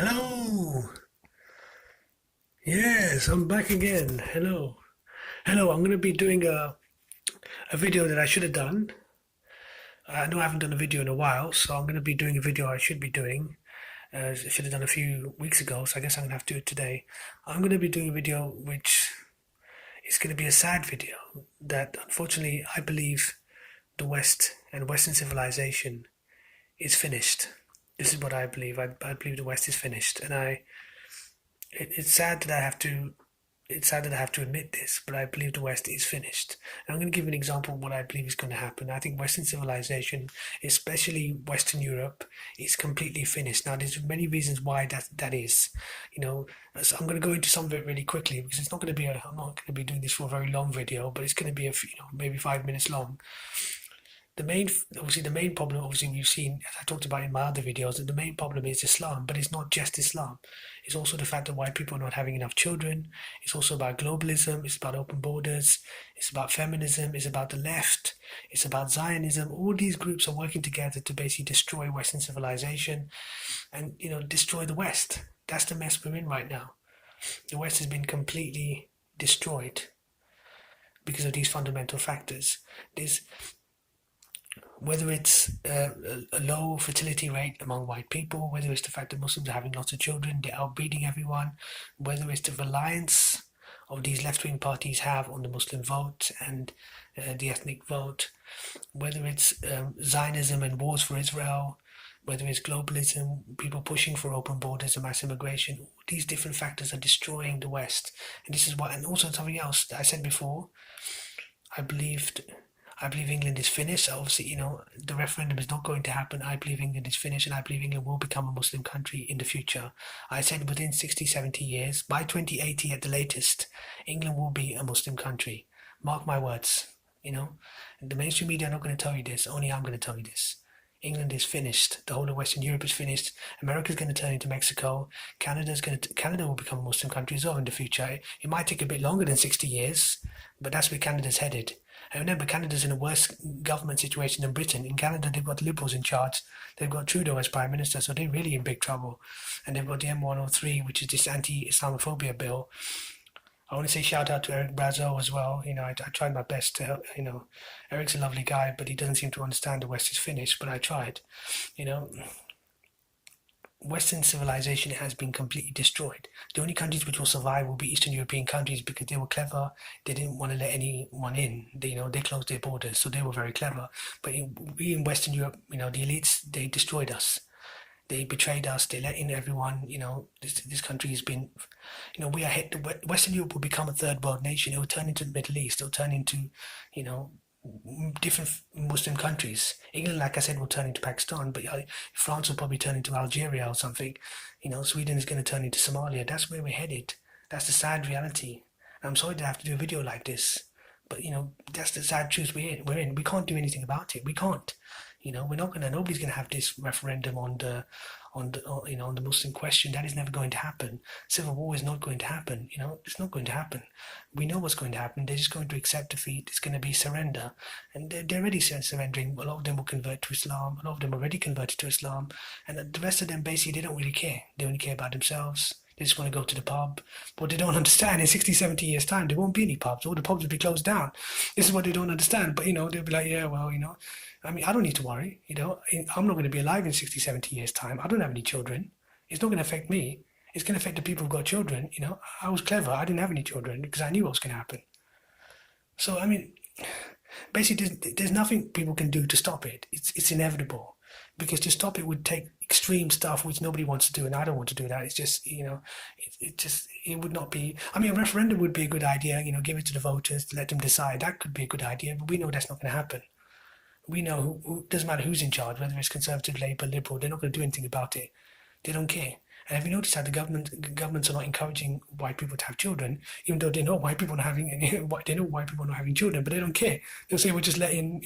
Hello. Yes, I'm back again. Hello. Hello, I'm going to be doing a video that I should have done. I know I haven't done a video in a while, so I'm going to be doing a video I should be doing. I should have done a few weeks ago, so I guess I'm going to have to do it today. I'm going to be doing a video which is going to be a sad video that unfortunately I believe the West and Western civilization is finished. This is what I believe. I believe the West is finished, and it's sad that I have to admit this, but I believe the West is finished. And I'm going to give you an example of what I believe is going to happen. I think Western civilization, especially Western Europe, is completely finished. Now, there's many reasons why that is. So I'm going to go into some of it really quickly because it's not going to be I'm not going to be doing this for a very long video, but it's going to be maybe 5 minutes long. The main problem, obviously, we've seen, as I talked about in my other videos, that the main problem is Islam, but it's not just Islam. It's also the fact that white people are not having enough children. It's also about globalism. It's about open borders. It's about feminism. It's about the left. It's about Zionism. All these groups are working together to basically destroy Western civilization and, destroy the West. That's the mess we're in right now. The West has been completely destroyed because of these fundamental factors. Whether it's a low fertility rate among white people, whether it's the fact that Muslims are having lots of children, they're outbreeding everyone, whether it's the reliance of these left-wing parties have on the Muslim vote and the ethnic vote, whether it's Zionism and wars for Israel, whether it's globalism, people pushing for open borders and mass immigration, all these different factors are destroying the West. And this is what, and also something else that I said before, I believed I believe England is finished. Obviously, the referendum is not going to happen. I believe England is finished and I believe England will become a Muslim country in the future. I said within 60, 70 years, by 2080 at the latest, England will be a Muslim country. Mark my words, The mainstream media are not going to tell you this, only I'm going to tell you this. England is finished. The whole of Western Europe is finished. America's going to turn into Mexico. Canada will become a Muslim country as well in the future. It might take a bit longer than 60 years, but that's where Canada's headed. And remember, Canada's in a worse government situation than Britain. In Canada, they've got Liberals in charge. They've got Trudeau as Prime Minister, so they're really in big trouble. And they've got the M103, which is this anti-Islamophobia bill. I want to say shout out to Eric Brazeau as well. I tried my best to help. Eric's a lovely guy, but he doesn't seem to understand the West is finished, but I tried. Western civilization has been completely destroyed. The only countries which will survive will be Eastern European countries because they were clever. They didn't want to let anyone in. They closed their borders, so they were very clever. But we in Western Europe, the elites, they destroyed us. They betrayed us. They let in everyone. This country has been, we are hit. Western Europe will become a third world nation. It will turn into the Middle East. It will turn into, different Muslim countries. England, like I said, will turn into Pakistan, but France will probably turn into Algeria or something. Sweden is going to turn into Somalia. That's where we're headed. That's the sad reality. I'm sorry to have to do a video like this, but that's the sad truth we're in. We can't do anything about it. We can't. We're not gonna. Nobody's gonna have this referendum on the Muslim question. That is never going to happen. Civil war is not going to happen. It's not going to happen. We know what's going to happen. They're just going to accept defeat. It's going to be surrender, and they're already surrendering. A lot of them will convert to Islam. A lot of them already converted to Islam, and the rest of them basically they don't really care. They only care about themselves. They just want to go to the pub. What they don't understand in 60, 70 years' time, there won't be any pubs. All the pubs will be closed down. This is what they don't understand. But, they'll be like, yeah, well, I mean, I don't need to worry. I'm not going to be alive in 60, 70 years' time. I don't have any children. It's not going to affect me. It's going to affect the people who've got children. I was clever. I didn't have any children because I knew what was going to happen. So, I mean, basically, there's nothing people can do to stop it. It's inevitable. Because to stop it would take extreme stuff which nobody wants to do, and I don't want to do that. It's just, it would not be. I mean, a referendum would be a good idea. Give it to the voters to let them decide. That could be a good idea, but we know that's not going to happen. We know who doesn't matter who's in charge, whether it's Conservative, Labour, Liberal. They're not going to do anything about it. They don't care. And have you noticed how the governments are not encouraging white people to have children, even though they know white people are not having children, but they don't care. They'll say we're just letting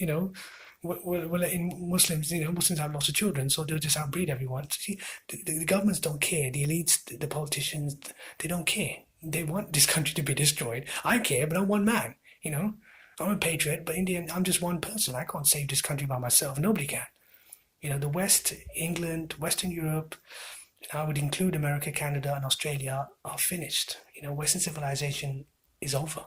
we're letting Muslims, Muslims have lots of children, so they'll just outbreed everyone. See, the governments don't care. The elites, the politicians, they don't care. They want this country to be destroyed. I care, but I'm one man, I'm a patriot, but in the end, I'm just one person. I can't save this country by myself. Nobody can. The West, England, Western Europe, I would include America, Canada, and Australia are finished. Western civilization is over.